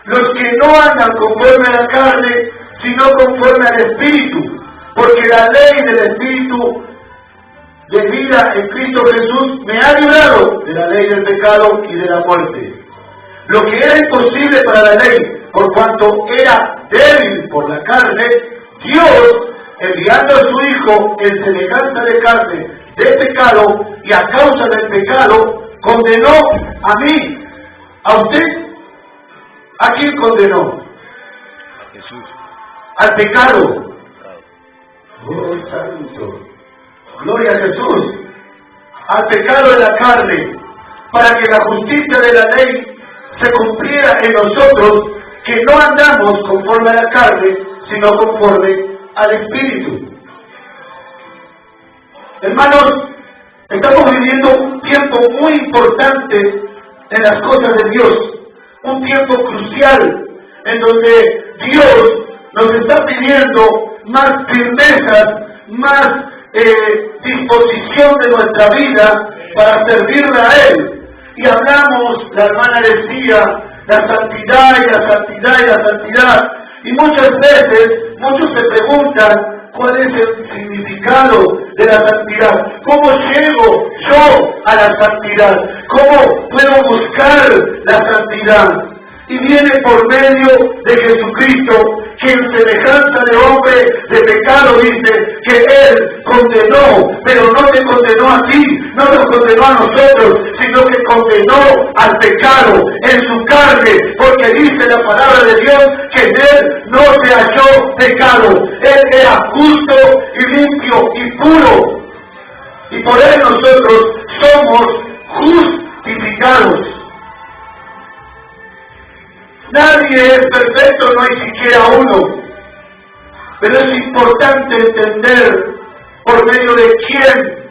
los que no andan conforme a la carne, sino conforme al Espíritu, porque la ley del Espíritu de vida en Cristo Jesús me ha librado de la ley del pecado y de la muerte. Lo que era imposible para la ley, por cuanto era débil por la carne, Dios, enviando a su Hijo en semejanza de carne, de pecado, y a causa del pecado, condenó a mí, a usted. ¿A quién condenó? A Jesús. Al pecado. Oh, santo. Gloria a Jesús. Al pecado de la carne, para que la justicia de la ley se cumpliera en nosotros, que no andamos conforme a la carne, sino conforme al Espíritu. Hermanos, estamos viviendo un tiempo muy importante en las cosas de Dios, un tiempo crucial en donde Dios nos está pidiendo más firmezas, más disposición de nuestra vida para servirle a Él. Y hablamos, la hermana decía, la santidad y la santidad y la santidad. Y muchas veces, muchos se preguntan cuál es el significado de la santidad. ¿Cómo llego yo a la santidad? ¿Cómo puedo buscar la santidad? Y viene por medio de Jesucristo, que en semejanza de hombre de pecado dice que Él condenó, pero no te condenó a ti, no nos condenó a nosotros, sino que condenó al pecado en su carne, porque dice la palabra de Dios que en Él no se halló pecado. Él era justo y limpio y puro, y por Él nosotros somos justificados. Nadie es perfecto, no hay siquiera uno. Pero es importante entender por medio de quién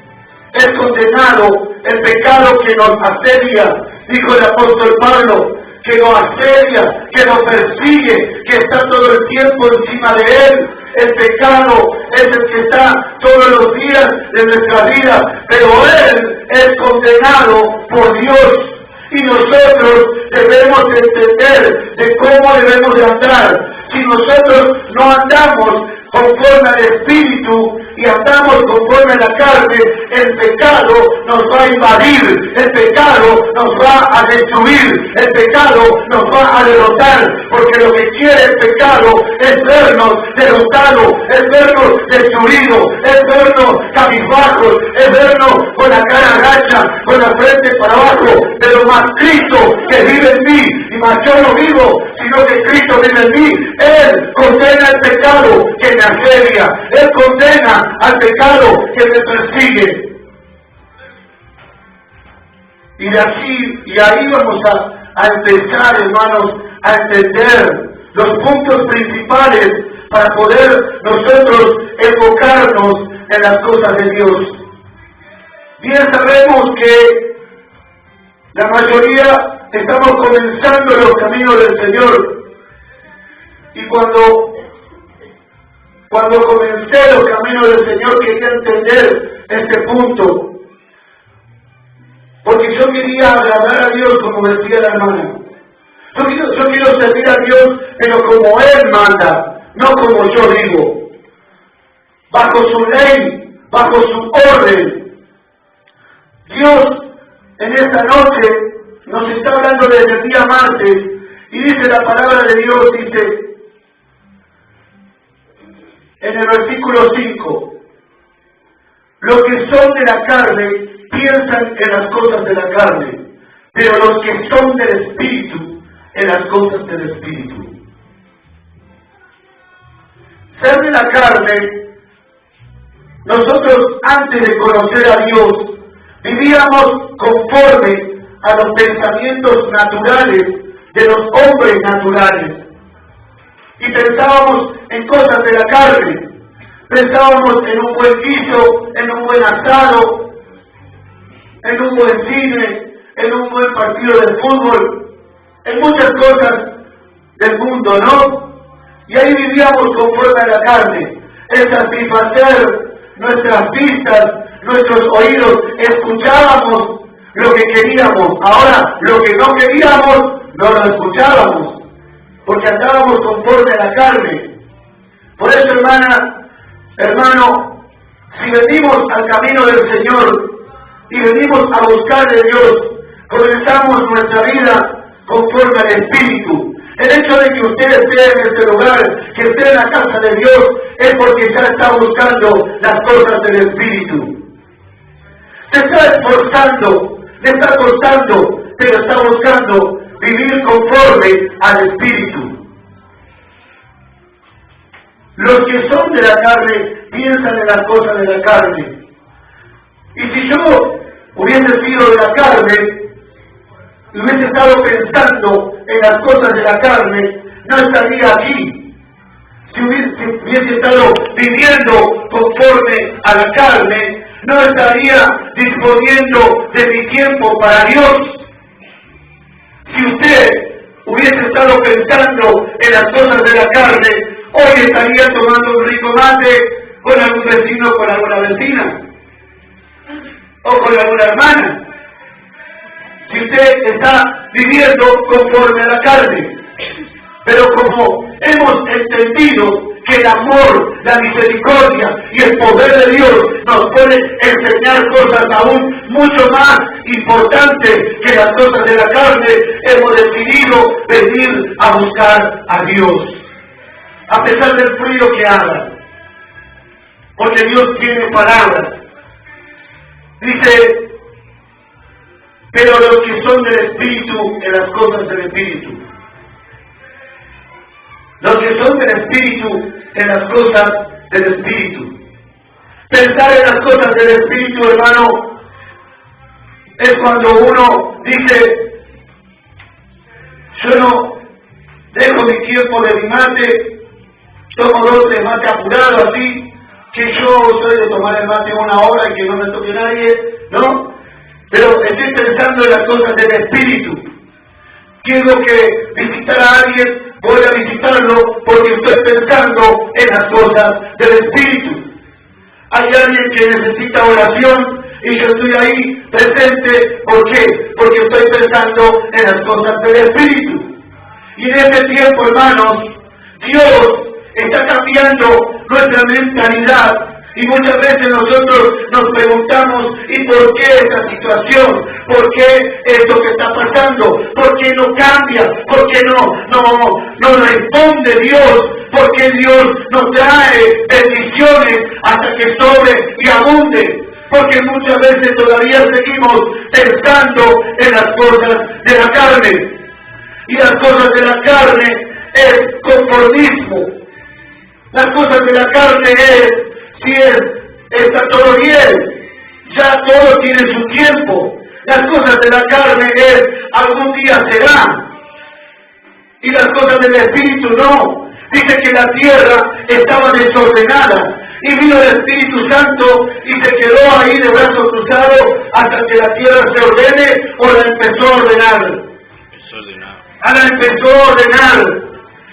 es condenado el pecado que nos asedia. Dijo el apóstol Pablo, que nos asedia, que nos persigue, que está todo el tiempo encima de él. El pecado es el que está todos los días de nuestra vida, pero él es condenado por Dios. Y nosotros debemos entender de cómo debemos de andar. Si nosotros no andamos conforme al Espíritu y andamos conforme a la carne, el pecado nos va a invadir, el pecado nos va a destruir, el pecado nos va a derrotar, porque lo que quiere el pecado es vernos derrotados, es vernos destruidos, es vernos cabizbajos, es vernos con la cara agacha, con la frente para abajo, pero más Cristo que vive en mí, y más yo no vivo, sino que Cristo vive en mí. Él condena el pecado que me asedia, Él condena al pecado que me persigue. Y de aquí, y ahí vamos a empezar, hermanos, a entender los puntos principales para poder nosotros enfocarnos en las cosas de Dios. Bien sabemos que la mayoría estamos comenzando los caminos del Señor. Y cuando comencé los caminos del Señor quería entender este punto. Porque yo quería agradar a Dios, como decía la hermana. Yo quiero servir a Dios, pero como Él manda, no como yo digo. Bajo su ley, bajo su orden. Dios en esta noche nos está hablando desde el día martes y dice la palabra de Dios, dice en el versículo 5, los que son de la carne piensan en las cosas de la carne, pero los que son del Espíritu, en las cosas del Espíritu. Ser de la carne, nosotros antes de conocer a Dios, vivíamos conforme a los pensamientos naturales de los hombres naturales. Y pensábamos en cosas de la carne, pensábamos en un buen guiso, en un buen asado, en un buen cine, en un buen partido de fútbol, en muchas cosas del mundo, ¿no? Y ahí vivíamos conforme a la carne, en satisfacer nuestras vistas, nuestros oídos, escuchábamos lo que queríamos, ahora lo que no queríamos no lo escuchábamos. porque andábamos conforme a la carne. Por eso, hermano, si venimos al camino del Señor y venimos a buscar de Dios, comenzamos nuestra vida conforme al Espíritu. El hecho de que usted esté en este lugar, que esté en la casa de Dios, es porque ya está buscando las cosas del Espíritu. Se está esforzando, le está costando, pero está buscando vivir conforme al Espíritu. Los que son de la carne piensan en las cosas de la carne. Y si yo hubiese sido de la carne, y hubiese estado pensando en las cosas de la carne, no estaría aquí. Si hubiese estado viviendo conforme a la carne, no estaría disponiendo de mi tiempo para Dios. Si usted hubiese estado pensando en las cosas de la carne, hoy estaría tomando un rico mate con algún vecino, con alguna vecina, o con alguna hermana. Si usted está viviendo conforme a la carne. Pero como hemos entendido que el amor, la misericordia y el poder de Dios nos puede enseñar cosas aún mucho más importantes que las cosas de la carne, hemos decidido venir a buscar a Dios. A pesar del frío que haga. Porque Dios tiene palabras. Dice, pero los que son del Espíritu, en las cosas del Espíritu. Los que son del Espíritu, en las cosas del Espíritu. Pensar en las cosas del Espíritu, hermano, es cuando uno dice, yo no dejo mi tiempo de mi mate, tomo 2 de mate apurado así, que yo soy de tomar el mate 1 hora y que no me toque nadie, ¿no? Pero estoy pensando en las cosas del Espíritu. Quiero que visitar a alguien, voy a visitarlo porque estoy pensando en las cosas del Espíritu. Hay alguien que necesita oración y yo estoy ahí presente. ¿Por qué? Porque estoy pensando en las cosas del Espíritu. Y en este tiempo, hermanos, Dios está cambiando nuestra mentalidad. Y muchas veces nosotros nos preguntamos, ¿y por qué esta situación? ¿Por qué esto que está pasando? ¿Por qué no cambia? ¿Por qué no responde Dios? ¿Por qué Dios nos trae bendiciones hasta que sobre y abunde? Porque muchas veces todavía seguimos pensando en las cosas de la carne. Y las cosas de la carne es conformismo. Las cosas de la carne es, si está todo bien, ya todo tiene su tiempo. Las cosas de la carne es, algún día será. Y las cosas del Espíritu no. Dice que la tierra estaba desordenada. Y vino el Espíritu Santo y se quedó ahí de brazos cruzados hasta que la tierra se ordene o la empezó a ordenar. La empezó a ordenar.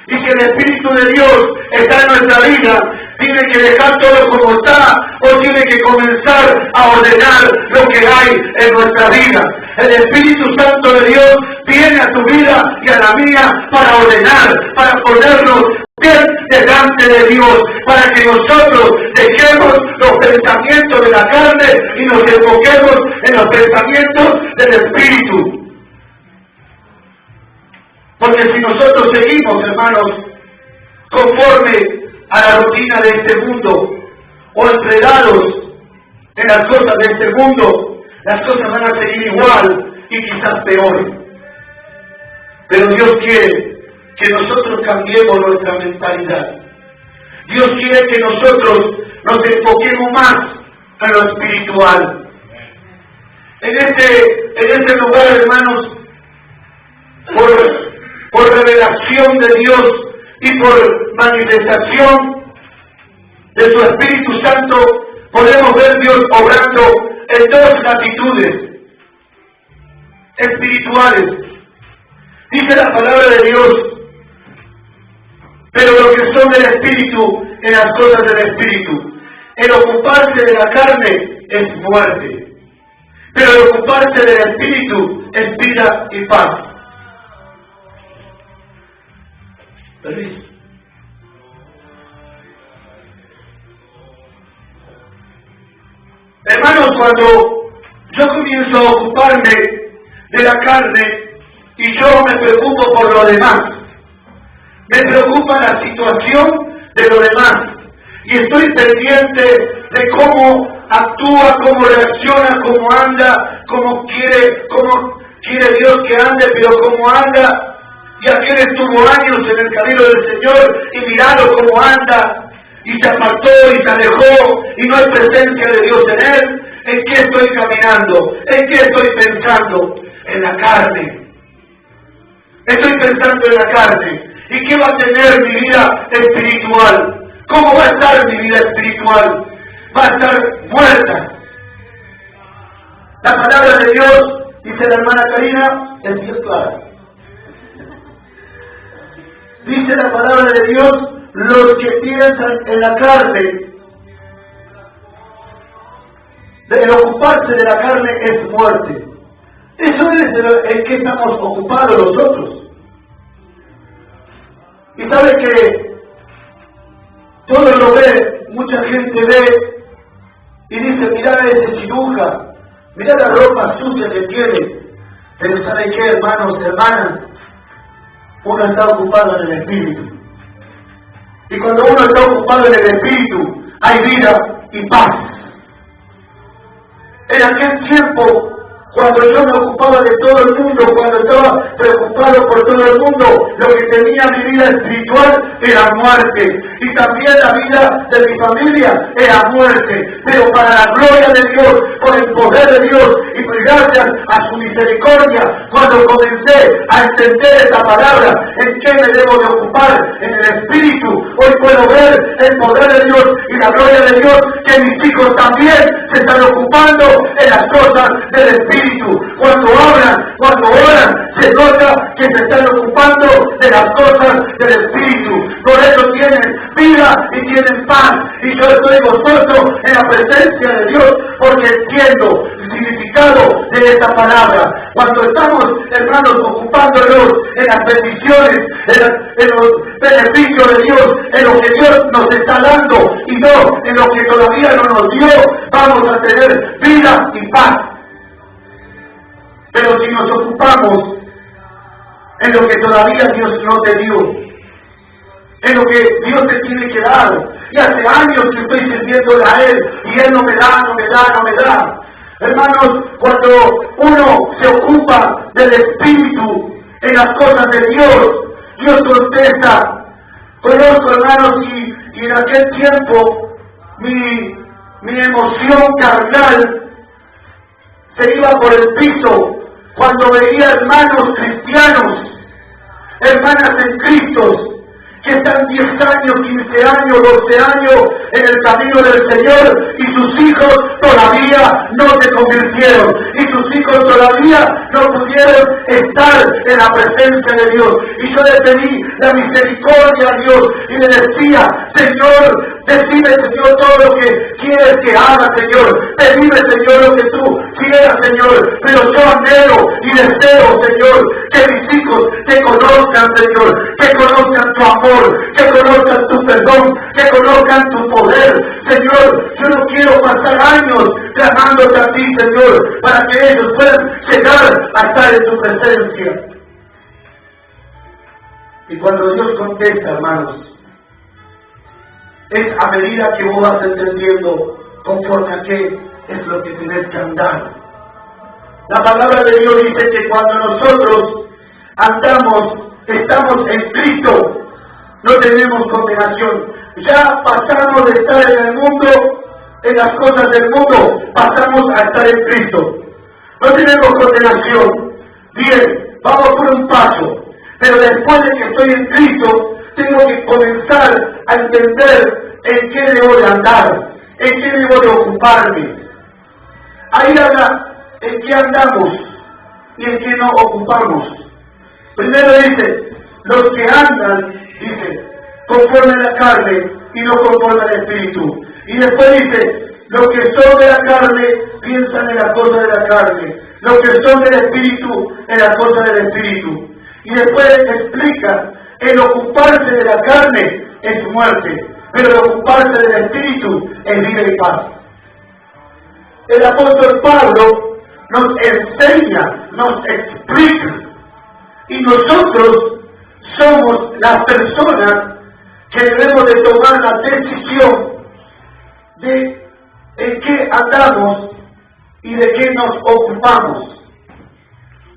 Y si el Espíritu de Dios está en nuestra vida, tiene que dejar todo como está o tiene que comenzar a ordenar lo que hay en nuestra vida. El Espíritu Santo de Dios viene a tu vida y a la mía para ordenar, para ponernos bien delante de Dios, para que nosotros dejemos los pensamientos de la carne y nos enfoquemos en los pensamientos del Espíritu. Porque si nosotros seguimos, hermanos, conforme a la rutina de este mundo, o enredados en las cosas de este mundo, las cosas van a seguir igual y quizás peor. Pero Dios quiere que nosotros cambiemos nuestra mentalidad. Dios quiere que nosotros nos enfoquemos más en lo espiritual. En este lugar, hermanos, por revelación de Dios y por manifestación de su Espíritu Santo, podemos ver Dios obrando en 2 latitudes espirituales. Dice la palabra de Dios, pero los que son del Espíritu, en las cosas del Espíritu. El ocuparse de la carne es muerte, pero el ocuparse del Espíritu es vida y paz. Permiso. Hermanos, cuando yo comienzo a ocuparme de la carne y yo me preocupo por lo demás, me preocupa la situación de lo demás y estoy pendiente de cómo actúa, cómo reacciona, cómo anda, cómo quiere Dios que ande, pero cómo anda. Y aquel estuvo años en el camino del Señor y mirado cómo anda, y se apartó y se alejó, y no hay presencia de Dios en él. ¿En qué estoy caminando? ¿En qué estoy pensando? En la carne. Estoy pensando en la carne. ¿Y qué va a tener mi vida espiritual? ¿Cómo va a estar mi vida espiritual? Va a estar muerta. La palabra de Dios, dice la hermana Karina, es bien clara. Dice la palabra de Dios, los que piensan en la carne, el ocuparse de la carne es muerte. Eso es en que estamos ocupados nosotros. Y sabe que todo lo ve, mucha gente ve y dice, mirá a ese chiruja, mirá la ropa sucia que tiene. Pero ¿sabe qué, hermanos, hermanas? Uno está ocupado en el Espíritu. Y cuando uno está ocupado en el Espíritu, hay vida y paz. En aquel tiempo, cuando yo me ocupaba de todo el mundo, cuando estaba preocupado por todo el mundo, lo que tenía mi vida espiritual era muerte. Y también la vida de mi familia era muerte. Pero para la gloria de Dios, por el poder de Dios y por gracias a su misericordia, cuando comencé a entender esta palabra, en qué me debo de ocupar, en el Espíritu, hoy puedo ver el poder de Dios y la gloria de Dios, que mis hijos también se están ocupando en las cosas del Espíritu. Cuando hablan, cuando oran, se nota que se están ocupando de las cosas del Espíritu. Por eso tienen vida y tienen paz. Y yo estoy gozoso en la presencia de Dios, porque entiendo el significado de esta palabra. Cuando estamos, hermanos, ocupándonos en las bendiciones, en los beneficios de Dios, en lo que Dios nos está dando y no en lo que todavía no nos dio, vamos a tener vida y paz. Pero si nos ocupamos en lo que todavía Dios no te dio, en lo que Dios te tiene que dar, y hace años que estoy sirviéndole a Él, y Él no me da. Hermanos, cuando uno se ocupa del Espíritu en las cosas de Dios, Dios contesta. Conozco, hermanos, y en aquel tiempo mi emoción carnal se iba por el piso cuando veía hermanos cristianos, hermanas en Cristo, que están 10 años, 15 años, 12 años en el camino del Señor, y sus hijos todavía no se convirtieron, y sus hijos todavía no pudieron estar en la presencia de Dios. Y yo le pedí la misericordia a Dios y le decía, Señor, decime, Señor, todo lo que quieres que haga, Señor. Pedime, Señor, lo que tú quieras, Señor. Pero yo anhelo y deseo, Señor, que mis hijos te conozcan, Señor, que conozcan tu amor, que conozcan tu perdón, que conozcan tu poder. Señor, yo no quiero pasar años clamándote a ti, Señor, para que ellos puedan llegar a estar en tu presencia. Y cuando Dios contesta, hermanos, es a medida que vos vas entendiendo conforme a qué es lo que tenés que andar. La palabra de Dios dice que cuando nosotros andamos, estamos en Cristo, no tenemos condenación. Ya pasamos de estar en el mundo, en las cosas del mundo, pasamos a estar en Cristo. No tenemos condenación. Bien, vamos por un paso. Pero después de que estoy en Cristo, tengo que comenzar a entender en qué debo de andar, en qué debo de ocuparme. Ahí habla en qué andamos y en qué no ocupamos. Primero dice, los que andan, dice, conforme a la carne y no conforme al Espíritu. Y después dice, los que son de la carne piensan en las cosas de la carne, los que son del Espíritu en las cosas del Espíritu. Y después explica El ocuparse de la carne es muerte, pero el ocuparse del Espíritu es vida y paz. El apóstol Pablo nos enseña, nos explica, y nosotros somos las personas que debemos de tomar la decisión de en qué andamos y de qué nos ocupamos.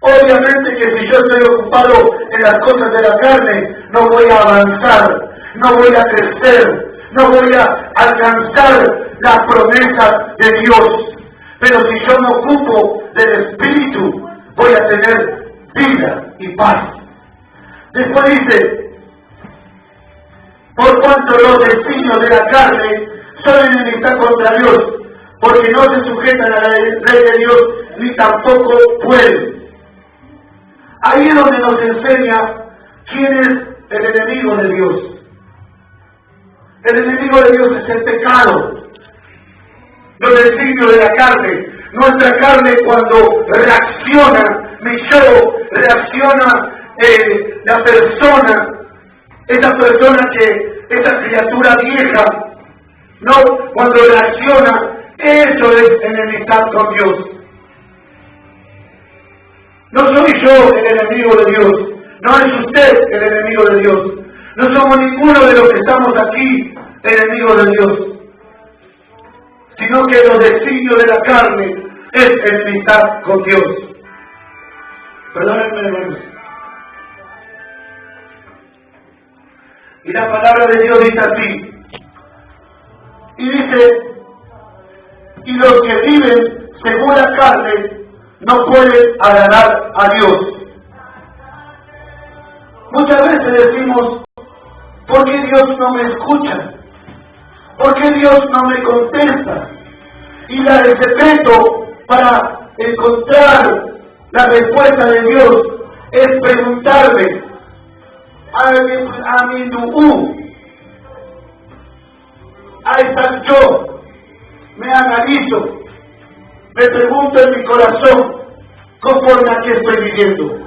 Obviamente que si yo estoy ocupado en las cosas de la carne, no voy a avanzar, no voy a crecer, no voy a alcanzar las promesas de Dios. Pero si yo me ocupo del Espíritu, voy a tener vida y paz. Después dice, por cuanto los designios de la carne son enemistad contra Dios, porque no se sujetan a la ley de Dios, ni tampoco pueden. Ahí es donde nos enseña quién es el enemigo de Dios. El enemigo de Dios es el pecado, los designios de la carne. Nuestra carne cuando reacciona, mi yo, reacciona la persona, esa criatura vieja, no, cuando reacciona, eso es enemistad con Dios. No soy yo el enemigo de Dios, no es usted el enemigo de Dios, no somos ninguno de los que estamos aquí enemigos de Dios, sino que los designios de la carne es enemistad con Dios. Perdónenme, hermanos. Y la palabra de Dios dice así, y dice, y los que viven según la carne no pueden agradar a Dios. Muchas veces decimos, ¿por qué Dios no me escucha? ¿Por qué Dios no me contesta? Y el secreto para encontrar la respuesta de Dios es preguntarme, ahí está yo, me analizo, me pregunto en mi corazón, conforme a qué estoy viviendo.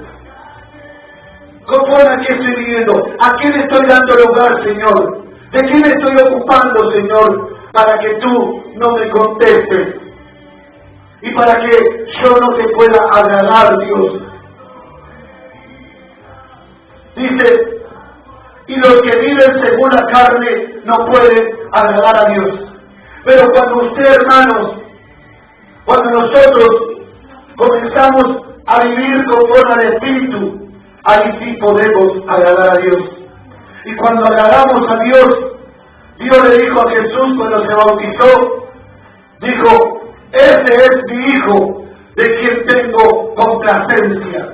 Conforme a qué estoy viviendo. ¿A qué le estoy dando lugar, Señor? ¿De qué me estoy ocupando, Señor? Para que tú no me contestes. Y para que yo no te pueda agradar, Dios. Dice, y los que viven según la carne no pueden agradar a Dios. Pero cuando usted, hermanos, cuando nosotros comenzamos a vivir conforme al Espíritu, ahí sí podemos agradar a Dios. Y cuando agradamos a Dios, Dios le dijo a Jesús cuando se bautizó, dijo, ese es mi Hijo, de quien tengo complacencia.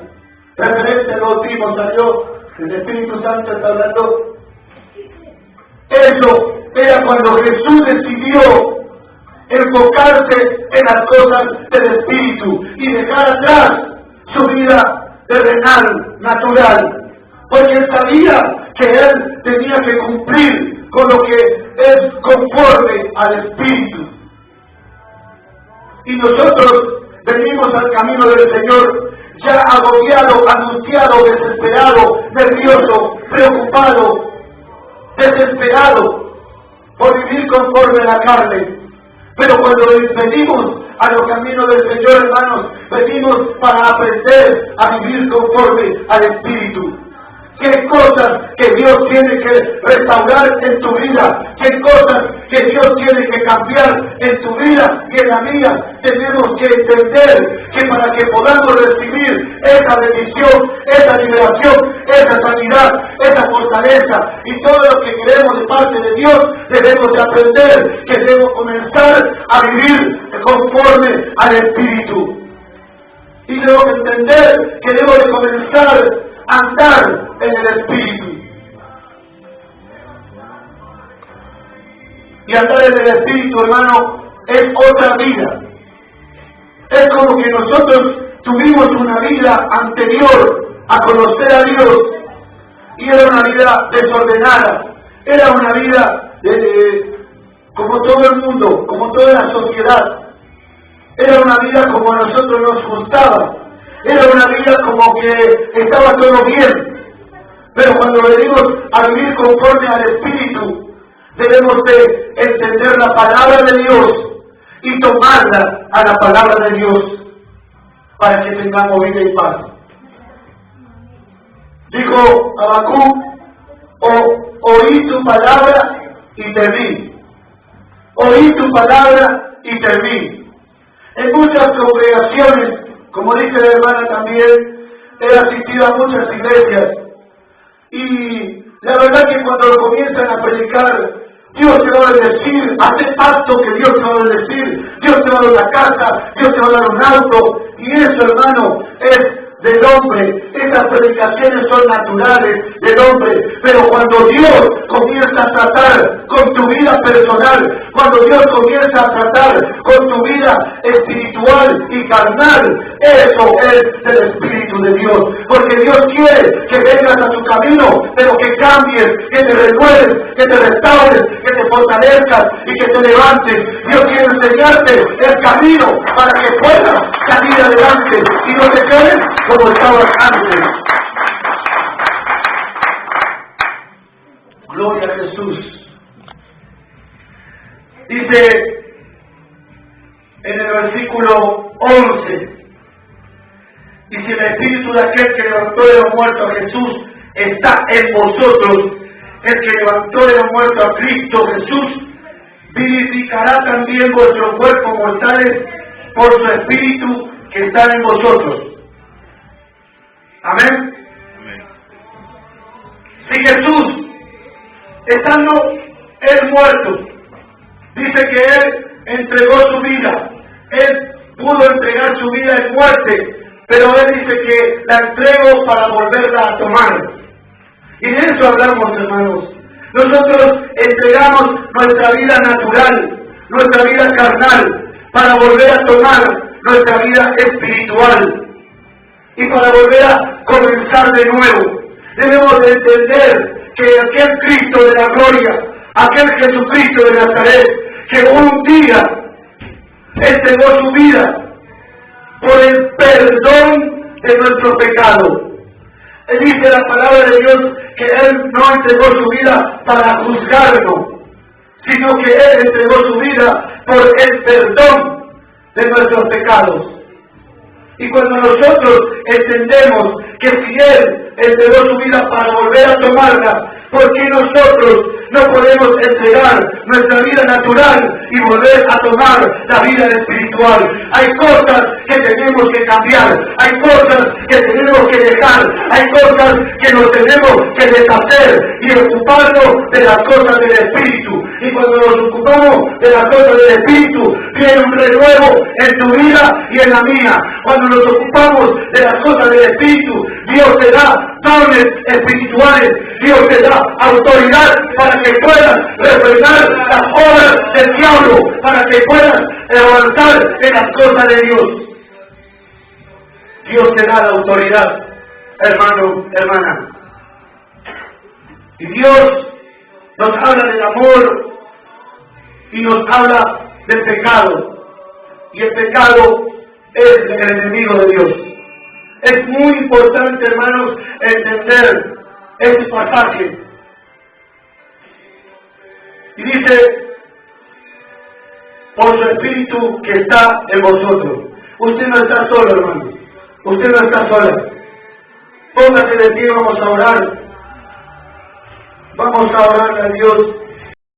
Referente al bautismo salió, el Espíritu Santo está hablando. Eso era cuando Jesús decidió enfocarse en las cosas del Espíritu y dejar atrás su vida terrenal, natural, porque él sabía que él tenía que cumplir con lo que es conforme al Espíritu. Y nosotros venimos al camino del Señor ya agobiado, angustiado, desesperado, nervioso, preocupado, desesperado por vivir conforme a la carne. Pero cuando venimos a los caminos del Señor, hermanos, venimos para aprender a vivir conforme al Espíritu. ¿Qué cosas que Dios tiene que restaurar en tu vida? ¿Qué cosas que Dios tiene que cambiar en tu vida y en la mía? Tenemos que entender que para que podamos recibir esa bendición, esa liberación, esa sanidad, esa fortaleza y todo lo que queremos de parte de Dios, debemos de aprender que debemos comenzar a vivir conforme al Espíritu. Y debo entender que debo de comenzar a andar en el Espíritu. Y andar en el Espíritu, hermano, es otra vida. Es como que nosotros tuvimos una vida anterior a conocer a Dios y era una vida desordenada, era una vida como todo el mundo, como toda la sociedad. Era una vida como a nosotros nos gustaba. Era una vida como que estaba todo bien. Pero cuando venimos a vivir conforme al Espíritu, debemos de entender la palabra de Dios y tomarla a la palabra de Dios para que tengamos vida y paz. Dijo Habacuc, oí tu palabra y temí. Oí tu palabra y temí. En muchas congregaciones, como dice la hermana también, he asistido a muchas iglesias y la verdad que cuando comienzan a predicar, Dios te va a bendecir, hace pacto que Dios te va a bendecir, Dios te va a dar una casa, Dios te va a dar un auto, y eso, hermano, es del hombre. Esas predicaciones son naturales del hombre, pero cuando Dios comienza a tratar con tu vida personal, cuando Dios comienza a tratar con tu vida espiritual y carnal, eso es del Espíritu de Dios, porque Dios quiere que vengas a tu camino, pero que cambies, que te renueves, que te restaures, que te fortalezcas y que te levantes. Dios quiere enseñarte el camino para que puedas salir adelante y no te quedes como estabas antes. Gloria a Jesús. Dice en el versículo 11, y si el Espíritu de aquel que levantó de los muertos a Jesús está en vosotros, el que levantó de los muertos a Cristo Jesús, vivificará también vuestros cuerpos mortales por su Espíritu que está en vosotros. Amén. Amén. Si Jesús, estando Él muerto, dice que Él entregó su vida, Él pudo entregar su vida en muerte, pero Él dice que la entrego para volverla a tomar. Y de eso hablamos, hermanos. Nosotros entregamos nuestra vida natural, nuestra vida carnal, para volver a tomar nuestra vida espiritual y para volver a comenzar de nuevo. Debemos de entender que aquel Cristo de la gloria, aquel Jesucristo de Nazaret, que un día entregó su vida por el perdón de nuestro pecado. Él dice la palabra de Dios que Él no entregó su vida para juzgarnos, sino que Él entregó su vida por el perdón de nuestros pecados. Y cuando nosotros entendemos que si Él entregó su vida para volver a tomarla, ¿por qué nosotros no podemos entregar nuestra vida natural y volver a tomar la vida espiritual? Hay cosas que tenemos que cambiar, hay cosas que tenemos que dejar, hay cosas que nos tenemos que deshacer y ocuparnos de las cosas del Espíritu. Y cuando nos ocupamos de las cosas del Espíritu, viene un renuevo en tu vida y en la mía. Cuando nos ocupamos de las cosas del Espíritu, Dios te da dones espirituales, Dios te da autoridad para que puedas refrenar las obras del diablo, para que puedas avanzar en las cosas de Dios. Dios te da la autoridad, hermano, hermana. Y Dios nos habla del amor y nos habla del pecado. Y el pecado es el enemigo de Dios. Es muy importante, hermanos, entender este pasaje. Y dice, por su Espíritu que está en vosotros. Usted no está solo, hermano. Usted no está sola. Póngase de pie, vamos a orar. Vamos a orar a Dios.